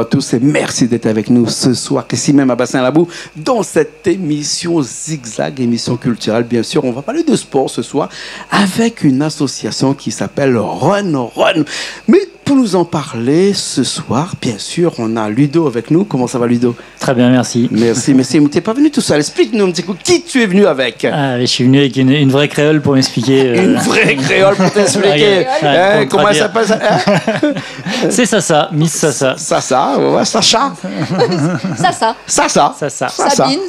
à tous et merci d'être avec nous ce soir, ici même à Bassin-Labou, dans cette émission Zigzag, émission culturelle. Bien sûr, on va parler de sport ce soir avec une association qui s'appelle Run Run. Mais pour nous en parler ce soir, bien sûr, on a Ludo avec nous. Comment ça va, Ludo? Très bien, merci. Merci. Tu n'es pas venu tout seul. Explique-nous un petit coup qui tu es venu avec. Je suis venu avec une vraie créole pour m'expliquer. Une vraie créole pour t'expliquer. Comment elle s'appelle ça? C'est Sasa, Miss Sasa. Sasa, ouais, Sacha. Sasa. Sabine.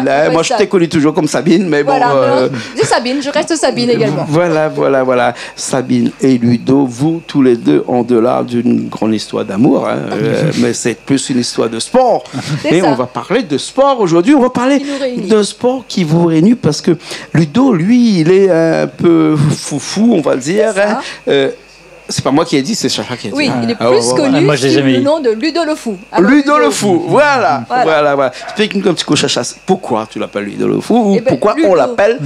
Voilà, moi, je t'ai connu toujours comme Sabine, mais voilà, bon. C'est Sabine, je reste Sabine également. Voilà. Sabine et Ludo, vous tous les deux, en-delà d'une grande histoire d'amour, hein, mais c'est plus une histoire de sport. Et on va parler de sport aujourd'hui. On va parler de sport qui vous réunit parce que Ludo, lui, il est un peu foufou, on va le dire. C'est pas moi qui ai dit, c'est Chacha qui a dit. Oui, il est plus connu moi, sous le nom de Ludo le Fou. Ludo le Fou, voilà. Explique-nous un petit coup, Chacha, pourquoi tu l'appelles Ludo le Fou ou pourquoi Ludo, on l'appelle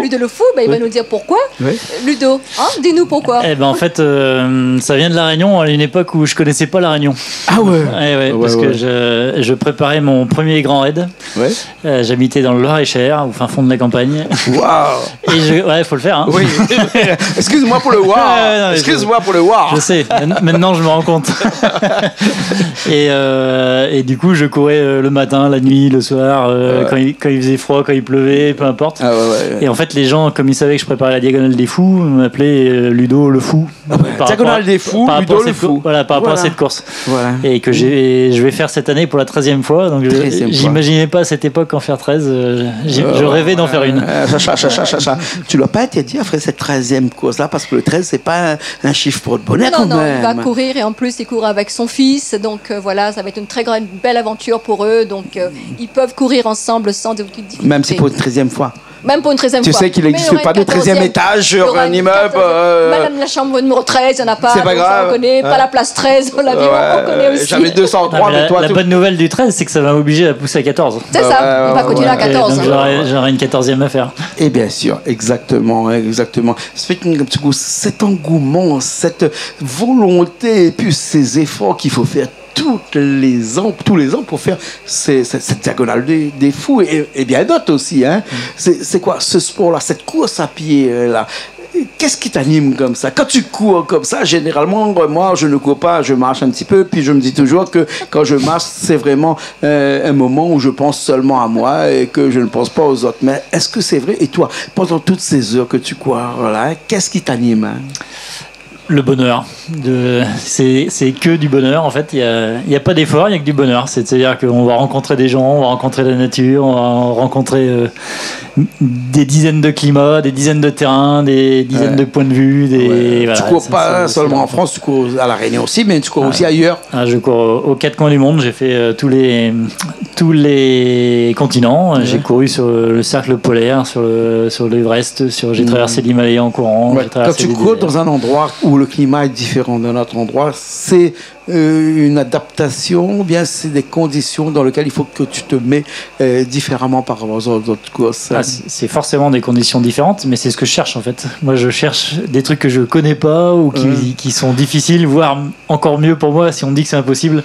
Ludo le Fou, il va nous dire pourquoi. Oui. Ludo, dis-nous pourquoi. En fait, ça vient de La Réunion, à une époque où je connaissais pas La Réunion. Ah ouais. Parce que je préparais mon premier grand raid. Ouais. J'habitais dans le Loir-et-Cher, au fin fond de la campagne. Waouh. Et faut le faire. Hein. Oui. Excuse-moi pour le waouh. Excuse-moi pour le voir. Je sais, maintenant je me rends compte. et du coup, je courais le matin, la nuit, le soir, quand il faisait froid, quand il pleuvait, peu importe. Et en fait, les gens, comme ils savaient que je préparais la Diagonale des Fous, m'appelaient Ludo le Fou. Diagonale des Fous, Ludo le Fou. Voilà, par rapport à cette course. Voilà. Et que je vais faire cette année pour la 13e fois. Donc j'imaginais pas à cette époque en faire 13. Je rêvais d'en faire une. Chacha. Tu l'as pas été dit après cette 13e course-là, parce que le 13, c'est pas un chiffre pour de bonheur quand même. Il va courir et en plus il court avec son fils, donc voilà, ça va être une très grande, belle aventure pour eux, donc ils peuvent courir ensemble sans aucune difficulté. Même si pour une 13e fois. Même pour une 13e fois. Tu sais qu'il n'existe pas de 13e étage sur un immeuble. Madame la chambre numéro 13, il n'y en a pas. C'est pas grave. On connaît, pas la place 13, on connaît aussi. J'avais 203, mais toi... La bonne nouvelle du 13, c'est que ça va m'obliger à pousser à 14. C'est ça, on va continuer à 14. Donc j'aurai une 14e à faire. Et bien sûr, exactement. Cet engouement, cette volonté, et puis ces efforts qu'il faut faire tous les ans pour faire cette diagonale des fous et bien d'autres aussi. Hein. C'est quoi ce sport-là, cette course à pied-là? Qu'est-ce qui t'anime comme ça? Quand tu cours comme ça, généralement, moi, je ne cours pas, je marche un petit peu, puis je me dis toujours que quand je marche, c'est vraiment un moment où je pense seulement à moi et que je ne pense pas aux autres. Mais est-ce que c'est vrai? Et toi, pendant toutes ces heures que tu cours, là, qu'est-ce qui t'anime? Hein? Le bonheur. C'est que du bonheur, en fait. Il n'y a pas d'effort, il n'y a que du bonheur. C'est-à-dire qu'on va rencontrer des gens, on va rencontrer la nature, on va rencontrer des dizaines de climats, des dizaines de terrains, des dizaines de points de vue. Tu cours pas seulement en France, tu cours à La Réunion aussi, mais tu cours aussi ailleurs. Je cours aux 4 coins du monde. J'ai fait tous les continents. J'ai couru sur le cercle polaire, sur l'Everest, j'ai traversé l'Himalaya en courant. Quand tu cours dans un endroit où le climat est différent d'un autre endroit, c'est une adaptation ou bien c'est des conditions dans lesquelles il faut que tu te mets différemment par rapport aux autres courses? C'est forcément des conditions différentes, mais c'est ce que je cherche en fait. Moi je cherche des trucs que je connais pas ou qui sont difficiles, voire encore mieux pour moi si on me dit que c'est impossible.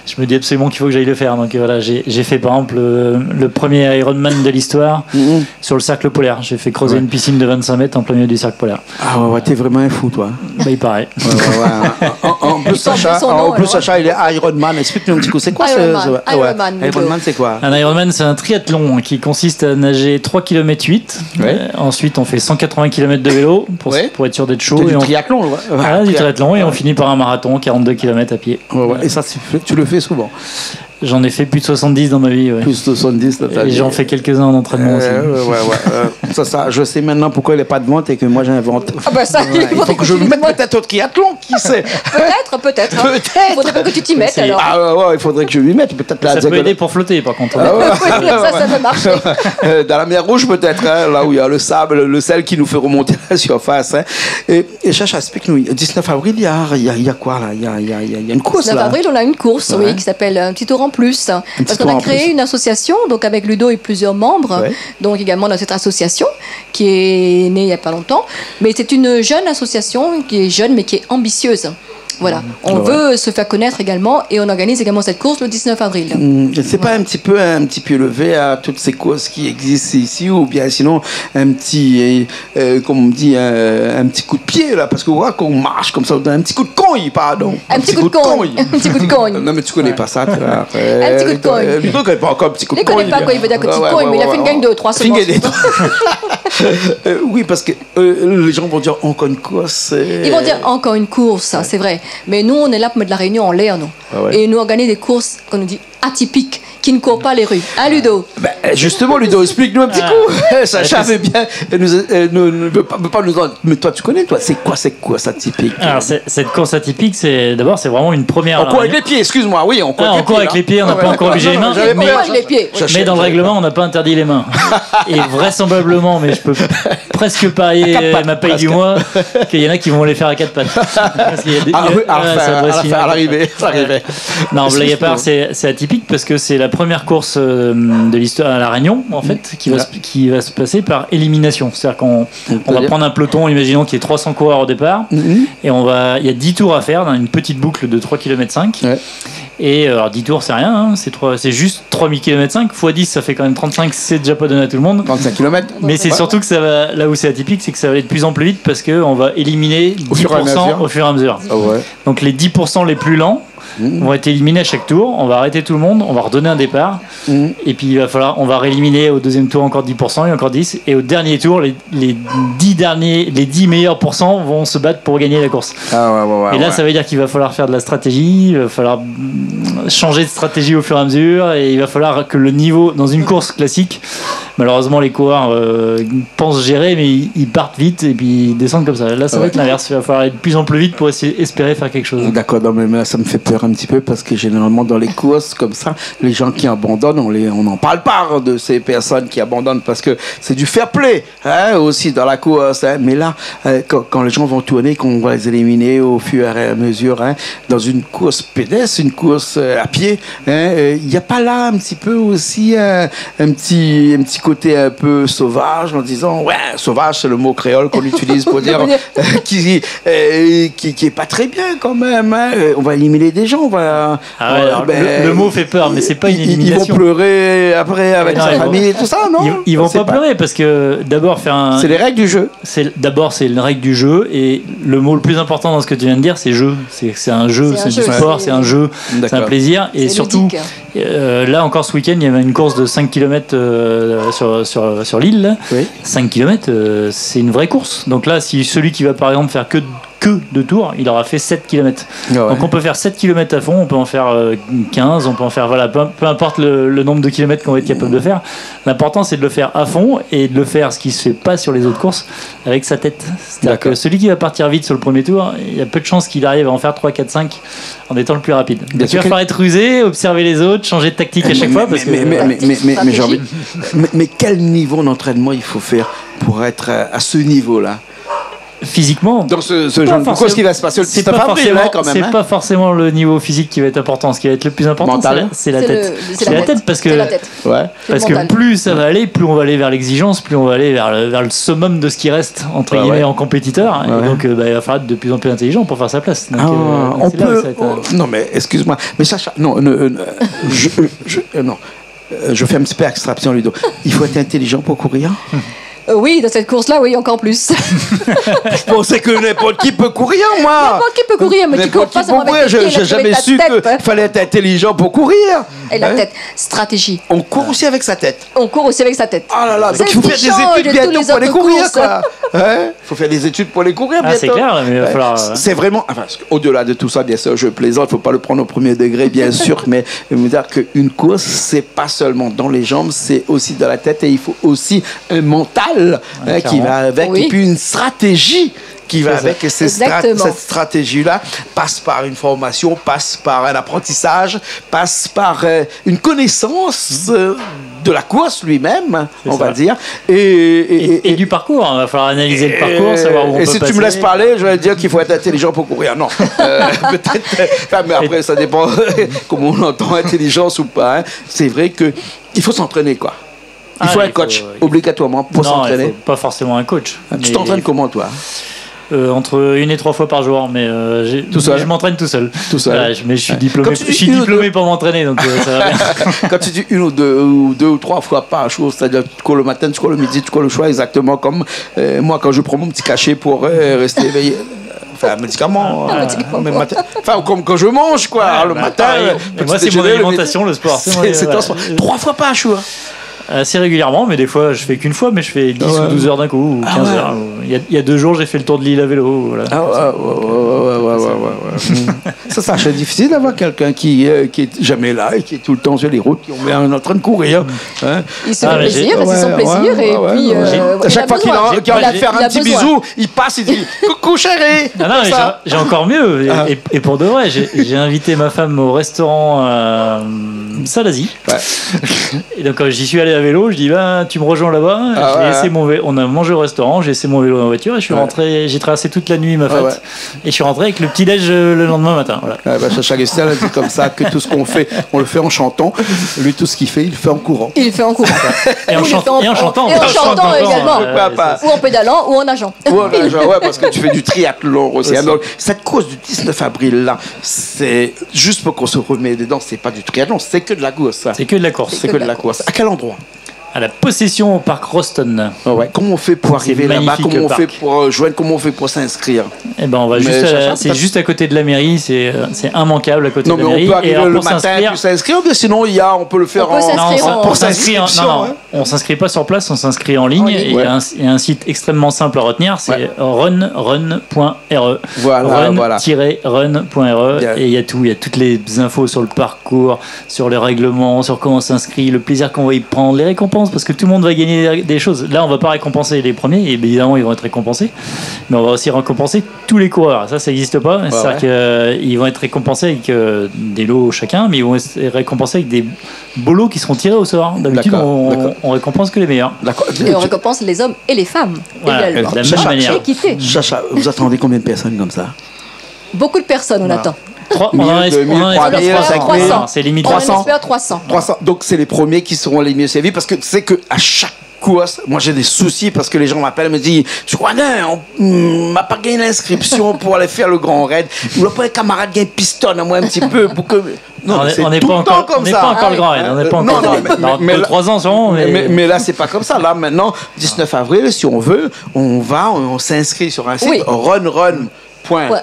Je me dis absolument qu'il faut que j'aille le faire. Donc voilà, j'ai fait par exemple le premier Ironman de l'histoire sur le cercle polaire. J'ai fait creuser une piscine de 25 mètres en plein milieu du cercle polaire. Ah ouais, t'es vraiment un fou toi. Il paraît. En plus, Sacha, il est Ironman. Explique-nous un petit coup, c'est quoi Ironman, c'est quoi? Un Ironman, c'est un triathlon qui consiste à nager 3 km 8. Ensuite, on fait 180 km de vélo pour être sûr d'être chaud. Du triathlon, du triathlon, et on finit par un marathon, 42 km à pied. Et ça, tu le fais souvent? J'en ai fait plus de 70 dans ma vie. Plus de 70 dans ta vie. Et j'en fais quelques-uns en entraînement aussi. Ça, je sais maintenant pourquoi il n'est pas de vente et que moi j'invente. Il faut que je me mette peut-être au triathlon, qui sait? Peut-être. Il faudrait que tu t'y mettes alors. Il faudrait que je m'y mette. Peut-être ça peut aider pour flotter par contre. Ça peut marcher. Dans la mer Rouge peut-être, là où il y a le sable, le sel qui nous fait remonter à la surface. Et Chacha, explique-nous, 19 avril, il y a quoi là? Il y a une course là? 19 avril, on a une course qui s'appelle Un petit tour en plus. Parce qu'on a créé une association, donc avec Ludo et plusieurs membres, donc également dans cette association qui est née il n'y a pas longtemps. Mais c'est une jeune association qui est jeune mais qui est ambitieuse. Voilà, on veut se faire connaître également et on organise également cette course le 19 avril. C'est pas un petit peu levé à toutes ces courses qui existent ici ou bien sinon un petit, comme on dit, un petit coup de pied là, parce que voilà, quand on marche comme ça, un petit coup de cogne, pardon. Un petit coup de cogne. Un petit coup de cogne. Non mais tu connais pas ça. Un petit coup de cogne. Tu ne connais pas encore un petit coup de cogne. Il ne connaît pas quoi il veut dire petit cogne, mais il a fait une gagne de 3 secondes. Oui, parce que les gens vont dire encore une course. Ils vont dire encore une course, c'est vrai. Mais nous, on est là pour mettre la Réunion en l'air, nous. Et nous organiser des courses qu'on nous dit atypiques, qui ne courent pas les rues. Hein, Ludo? Justement, Ludo, explique-nous un petit coup. Sacha veut bien. Ne veut pas nous en... Mais toi, tu connais, toi, c'est quoi cette course atypique? Alors, cette course atypique, c'est vraiment une première. On court avec les pieds, excuse-moi. Oui, on court avec les pieds, on n'a pas encore obligé les mains. Mais dans le règlement, on n'a pas interdit les mains. Et vraisemblablement, mais je peux presque parier ma paye du mois, qu'il y en a qui vont les faire à 4 pattes. À l'arrivée. Non, blague à part, c'est atypique parce que c'est la première course de l'histoire à La Réunion, en fait, qui va se passer par élimination. C'est-à-dire qu'on va prendre un peloton, imaginons qu'il y ait 300 coureurs au départ, et il y a 10 tours à faire dans une petite boucle de 3,5 km. Et alors 10 tours, c'est rien, c'est juste 3000 km 5 x 10, ça fait quand même 35, c'est déjà pas donné à tout le monde. 35 km. Mais c'est surtout que ça va, là où c'est atypique, c'est que ça va aller de plus en plus vite parce qu'on va éliminer 10% au fur et à mesure. Donc les 10% les plus lents vont être éliminés à chaque tour. On va arrêter tout le monde, on va redonner un départ, et puis on va rééliminer au deuxième tour encore 10% et encore 10, et au dernier tour les 10 meilleurs pourcents vont se battre pour gagner la course. Et là ça veut dire qu'il va falloir faire de la stratégie, il va falloir changer de stratégie au fur et à mesure, et il va falloir que le niveau dans une course classique, malheureusement les coureurs pensent gérer, mais ils partent vite et puis ils descendent comme ça. Là ça va être l'inverse, il va falloir aller de plus en plus vite pour espérer faire quelque chose. D'accord, non, mais là, ça me fait peur un petit peu parce que généralement dans les courses comme ça, les gens qui abandonnent, on n'en parle pas de ces personnes qui abandonnent parce que c'est du fair play aussi dans la course. Mais là, quand les gens vont tourner, qu'on va les éliminer au fur et à mesure, dans une course pédestre, une course à pied, il n'y a pas là un petit peu aussi un petit côté un peu sauvage en disant sauvage, c'est le mot créole qu'on utilise pour dire qui est pas très bien quand même. On va éliminer des gens. Le mot fait peur, mais c'est pas une élimination. Ils vont pleurer après avec sa famille et tout ça, non? Ils vont pas pleurer parce que d'abord c'est les règles du jeu. D'abord c'est une règle du jeu, et le mot le plus important dans ce que tu viens de dire, c'est jeu. C'est un jeu, c'est du sport, c'est un jeu, c'est un plaisir, et surtout là encore ce week-end il y avait une course de 5 km sur l'île. 5 km c'est une vraie course. Donc là si celui qui va par exemple faire que 2 tours, il aura fait 7 km. Donc on peut faire 7 km à fond, on peut en faire 15, on peut en faire, peu importe le nombre de kilomètres qu'on va être capable de faire. L'important c'est de le faire à fond et de le faire, ce qui se fait pas sur les autres courses, avec sa tête. C'est-à-dire que celui qui va partir vite sur le premier tour, il y a peu de chances qu'il arrive à en faire 3, 4, 5 en étant le plus rapide. Donc il va falloir être rusé, observer les autres, changer de tactique à chaque fois. Mais quel niveau d'entraînement il faut faire pour être à ce niveau-là? Physiquement, dans ce genre de course qui va se passer, c'est pas forcément le niveau physique qui va être important. Ce qui va être le plus important, c'est la tête. C'est la tête parce que plus ça va aller, plus on va aller vers l'exigence, plus on va aller vers le summum de ce qui reste entre guillemets en compétiteur. Et donc il va falloir être de plus en plus intelligent pour faire sa place. Donc, on peut. Non mais excuse-moi, mais Sacha, non, je fais un petit peu abstraction, Ludo. Il faut être intelligent pour courir. Oui, dans cette course-là, oui, encore plus. Je pensais que n'importe qui peut courir, moi. N'importe qui peut courir, mais tu cours pas seulement avec tes pieds. J'ai jamais su qu'il fallait être intelligent pour courir. Et la tête, stratégie. On court aussi avec sa tête. On court aussi avec sa tête. Ah là là, donc il faut faire des études bientôt pour aller courir, quoi. Il faut faire des études pour aller courir bientôt. C'est clair, mais il va falloir... C'est vraiment... Enfin, au-delà de tout ça, bien sûr, je plaisante, il ne faut pas le prendre au premier degré, bien sûr, mais me dire qu'une course, c'est pas seulement dans les jambes, c'est aussi dans la tête, et il faut aussi un mental qui va avec, et puis une stratégie qui va avec. Et cette stratégie-là passe par une formation, passe par un apprentissage, passe par une connaissance de la course lui-même, on va dire. Et du parcours, il va falloir analyser le parcours, savoir où on peut passer. Et si tu me laisses parler, je vais dire qu'il faut être intelligent pour courir. Non, peut-être, mais après ça dépend comment on entend intelligence ou pas. C'est vrai qu'il faut s'entraîner, quoi. Il faut un coach, obligatoirement, pour s'entraîner. Pas forcément un coach. Tu t'entraînes comment, toi? Entre 1 et 3 fois par jour, mais je m'entraîne tout seul. Tout seul. Voilà, mais je suis diplômé. Je suis diplômé pour m'entraîner, donc ça va bien. Quand tu dis 1 ou 2 ou 3 fois par jour, c'est-à-dire tu cours le matin, tu cours le midi, tu cours le soir, exactement comme moi quand je prends mon petit cachet pour rester éveillé. Enfin, un médicament. Enfin, comme quand je mange, quoi. Le matin. Moi, c'est mon alimentation, le sport. C'est 3 fois par jour. Assez régulièrement, mais des fois je fais qu'une fois, mais je fais 10 ou 12 heures d'un coup, ou 15 heures. Il y a 2 jours, j'ai fait le tour de l'île à vélo. Voilà. Ça c'est difficile d'avoir quelqu'un qui est jamais là et qui est tout le temps sur les routes, qui est en train de courir. Il se fait plaisir, c'est son plaisir, et puis à chaque fois qu'il a envie de faire un petit bisou, il passe et dit coucou chérie. J'ai encore mieux, et pour de vrai, j'ai invité ma femme au restaurant Salazie. Et donc quand j'y suis allé à vélo, je dis tu me rejoins là-bas. On a mangé au restaurant, j'ai laissé mon vélo dans la voiture et je suis rentré. J'ai traversé toute la nuit ma fête et je suis rentré avec le petit déj le lendemain matin. Voilà. Chacha Gustin a dit comme ça que tout ce qu'on fait, on le fait en chantant. Lui, tout ce qu'il fait, il le fait en courant. Il le fait en courant. Et en chantant également. Ou en pédalant ou en nageant. Parce que tu fais du triathlon aussi. Alors, cette course du 19 avril là, c'est juste pour qu'on se remette dedans. C'est pas du triathlon, c'est que de la course. C'est que de la course. C'est que de la course. À quel endroit? À la Possession au parc Roston. Comment on fait pour arriver là-bas? Comment on fait pour joindre? Comment on fait pour s'inscrire? On va c'est juste à côté de la mairie. C'est immanquable à côté de la Non, mairie. mais on peut arriver le matin et s'inscrire. Sinon, on peut le faire on s'inscrit pas sur place, on s'inscrit en ligne. Et il y a un site extrêmement simple à retenir. C'est run.re. Run-run.re. Et il y a tout. Il y a toutes les infos sur le parcours, sur les règlements, sur comment on s'inscrit, le plaisir qu'on va y prendre, les récompenses. Parce que tout le monde va gagner des choses. Là, on va pas récompenser les premiers, et évidemment, ils vont être récompensés. Mais on va aussi récompenser tous les coureurs. Ça n'existe pas. C'est-à-dire qu'ils vont être récompensés avec des lots chacun, mais ils vont être récompensés avec des beaux lots qui seront tirés au sort. D'habitude, on récompense que les meilleurs. Et on récompense les hommes et les femmes également. De la même manière. Équité. Chacha, vous attendez combien de personnes comme ça? Beaucoup de personnes, on attend. On espère 300. C'est limite 300. On espère 300. Donc c'est les premiers qui seront les mieux servis, parce que c'est que à chaque course, moi j'ai des soucis parce que les gens m'appellent et me disent je crois on m'a pas gagné l'inscription pour aller faire le grand raid. Ou après les camarades gagnent pistonne à moi un petit peu pour que on n'est pas encore le grand raid. On n'est pas encore mais 3 ans sûrement. Mais là c'est pas comme ça. Là maintenant 19 avril, si on veut, on s'inscrit sur un site runrun.re.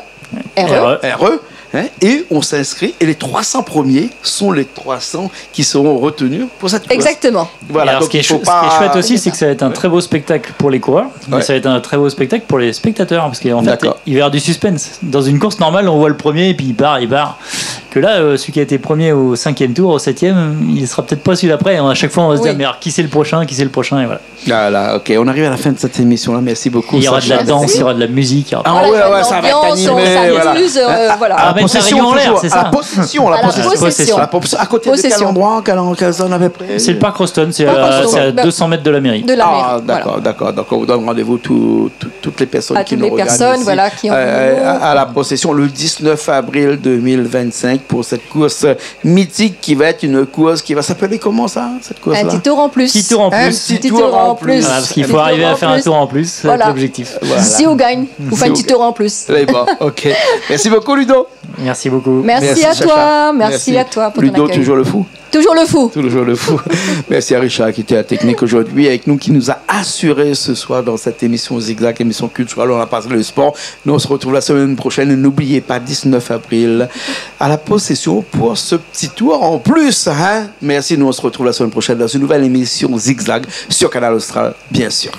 Et on s'inscrit, et les 300 premiers sont les 300 qui seront retenus pour cette course. Exactement. Voilà. Alors, ce qui est chouette aussi, c'est que ça va être un très beau spectacle pour les coureurs, mais ça va être un très beau spectacle pour les spectateurs, parce qu'en fait, il va y avoir du suspense. Dans une course normale, on voit le premier, et puis il part. Que là, celui qui a été premier au 5e tour, au 7e, il sera peut-être pas celui d'après. À chaque fois, on va se dire, mais alors, qui c'est le prochain, et voilà. Voilà, ok, on arrive à la fin de cette émission-là. Merci beaucoup. Il y aura de la danse, il y aura de la musique. Ça va être animé. À côté de quel endroit, quelle zone à peu près? C'est le parc Roston, c'est à 200 mètres de la mairie. D'accord. Donc on vous donne rendez-vous toutes les personnes qui nous regardent ici, à la Possession le 19 avril 2025 pour cette course mythique qui va être une course qui va s'appeler comment ça, cette course-là? Un petit tour en plus. Petit tour en plus. Parce qu'il faut arriver à faire un tour en plus, c'est l'objectif. Si on gagne, vous faites un petit tour en plus. Ok. Merci beaucoup Ludo. Merci beaucoup. Merci à toi. Merci à toi pour ton accueil. Ludo, toujours le fou. Toujours le fou. Toujours le fou. Merci à Richard qui était à la technique aujourd'hui avec nous, qui nous a assuré ce soir dans cette émission Zigzag, émission culturelle. On a parlé le sport. Nous, on se retrouve la semaine prochaine. N'oubliez pas, 19 avril, à la Possession pour ce petit tour en plus. Merci. Nous, on se retrouve la semaine prochaine dans une nouvelle émission Zigzag sur Canal Austral, bien sûr.